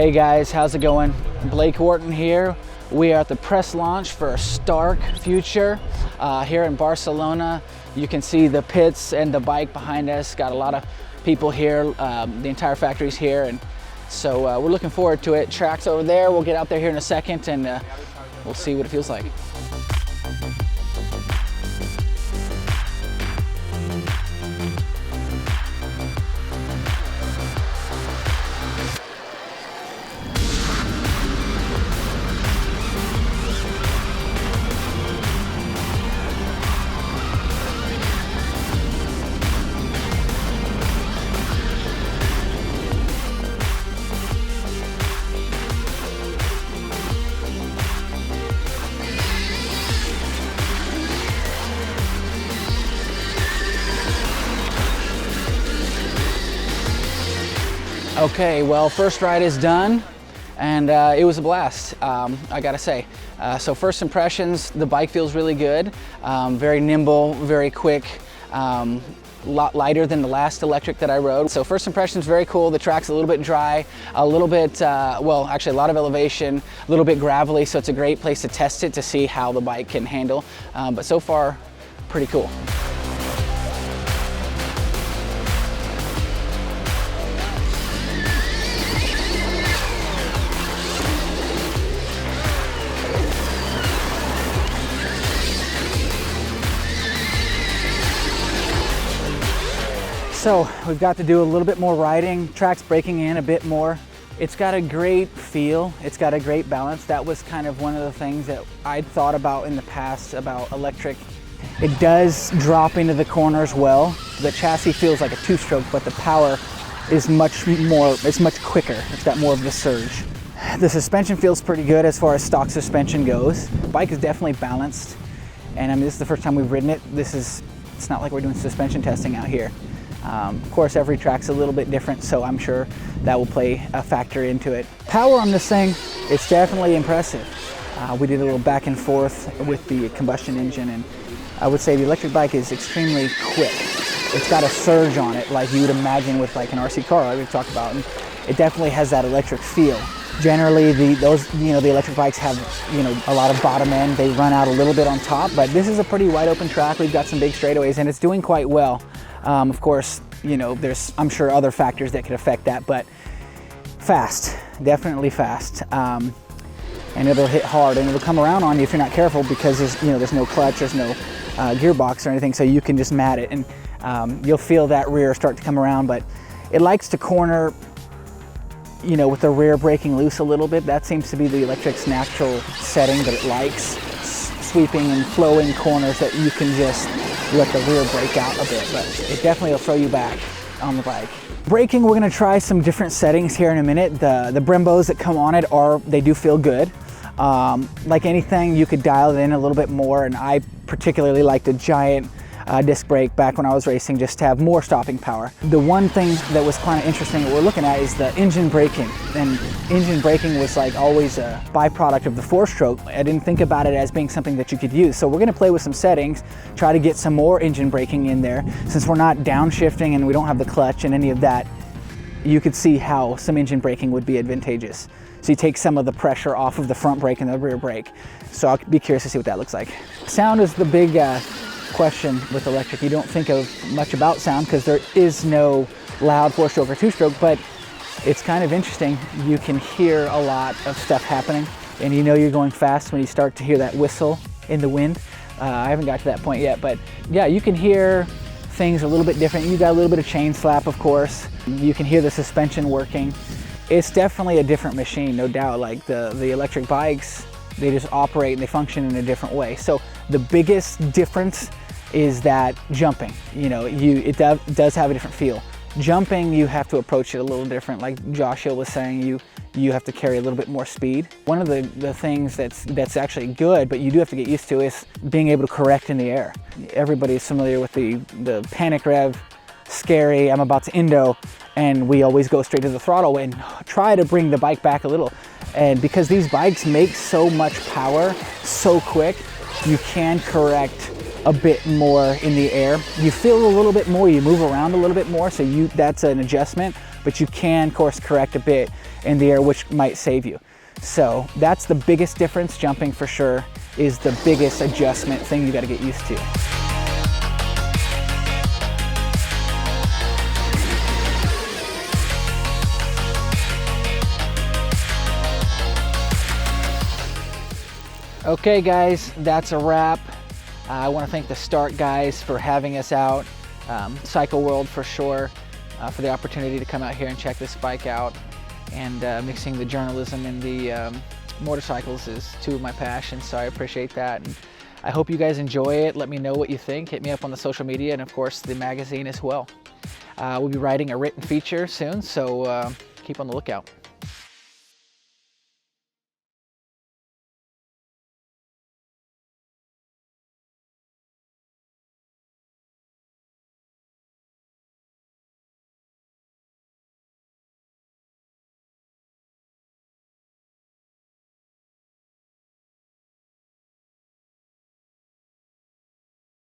Hey guys, how's it going? Blake Wharton here. We are at the press launch for Stark Future here in Barcelona. You can see the pits and the bike behind us. Got a lot of people here. The entire factory's here, and so we're looking forward to it. Track's over there. We'll get out there here in a second, and we'll see what it feels like. Okay, well, first ride is done, and it was a blast, I gotta say. So first impressions, the bike feels really good, very nimble, very quick, a lot lighter than the last electric that I rode. So first impressions, very cool. The track's a little bit dry, a little bit, well, actually a lot of elevation, a little bit gravelly, so it's a great place to test it to see how the bike can handle. But so far, pretty cool. So we've got to do a little bit more riding. Track's breaking in a bit more. It's got a great feel. It's got a great balance. That was kind of one of the things that I'd thought about in the past about electric. It does drop into the corners well. The chassis feels like a two-stroke, but the power is much more, it's much quicker. It's got more of the surge. The suspension feels pretty good as far as stock suspension goes. The bike is definitely balanced. And I mean, this is the first time we've ridden it. It's not like we're doing suspension testing out here. Of course, every track's a little bit different, so I'm sure that will play a factor into it. Power on this thing, it's definitely impressive. We did a little back and forth with the combustion engine, and I would say the electric bike is extremely quick. It's got a surge on it like you would imagine with like an RC car like we've talked about, and it definitely has that electric feel. Generally, the electric bikes have, a lot of bottom end. They run out a little bit on top, but this is a pretty wide open track. We've got some big straightaways, and it's doing quite well. Of course, there's, I'm sure, other factors that could affect that, but fast, definitely fast. And it'll hit hard, and it'll come around on you if you're not careful, because there's no clutch, there's no gearbox or anything, so you can just mat it, and you'll feel that rear start to come around. But it likes to corner, with the rear breaking loose a little bit. That seems to be the electric's natural setting that it likes, sweeping and flowing corners that you can just let the rear break out a bit, but it definitely will throw you back on the bike. Braking, we're gonna try some different settings here in a minute. The Brembos that come on it they do feel good. Like anything, you could dial it in a little bit more, and I particularly like the giant disc brake back when I was racing, just to have more stopping power. The one thing that was kind of interesting that we're looking at is the engine braking, and engine braking was like always a byproduct of the four-stroke. I didn't think about it as being something that you could use, so we're going to play with some settings, try to get some more engine braking in there. Since we're not downshifting and we don't have the clutch and any of that, you could see how some engine braking would be advantageous. So you take some of the pressure off of the front brake and the rear brake. So I'll be curious to see what that looks like. Sound is the big question with electric. You don't think of much about sound because there is no loud four-stroke or two-stroke, but it's kind of interesting. You can hear a lot of stuff happening, and you're going fast when you start to hear that whistle in the wind. I haven't got to that point yet, but yeah, you can hear things a little bit different. You got a little bit of chain slap, of course. You can hear the suspension working. It's definitely a different machine, no doubt. Like the electric bikes, they just operate and they function in a different way. So the biggest difference is that jumping, it does have a different feel. Jumping, you have to approach it a little different. Like Joshua was saying, you have to carry a little bit more speed. One of the things that's actually good, but you do have to get used to, is being able to correct in the air. Everybody's familiar with the panic rev, scary, I'm about to endo, and we always go straight to the throttle and try to bring the bike back a little. And because these bikes make so much power so quick, you can correct a bit more in the air. You feel a little bit more, you move around a little bit more, so that's an adjustment, but you can course correct a bit in the air, which might save you. So that's the biggest difference. Jumping for sure is the biggest adjustment thing you got to get used to. Okay guys, that's a wrap. I want to thank the Start guys for having us out, Cycle World for sure, for the opportunity to come out here and check this bike out. And mixing the journalism and the motorcycles is two of my passions, so I appreciate that. And I hope you guys enjoy it. Let me know what you think. Hit me up on the social media and of course the magazine as well. We'll be writing a written feature soon, so keep on the lookout.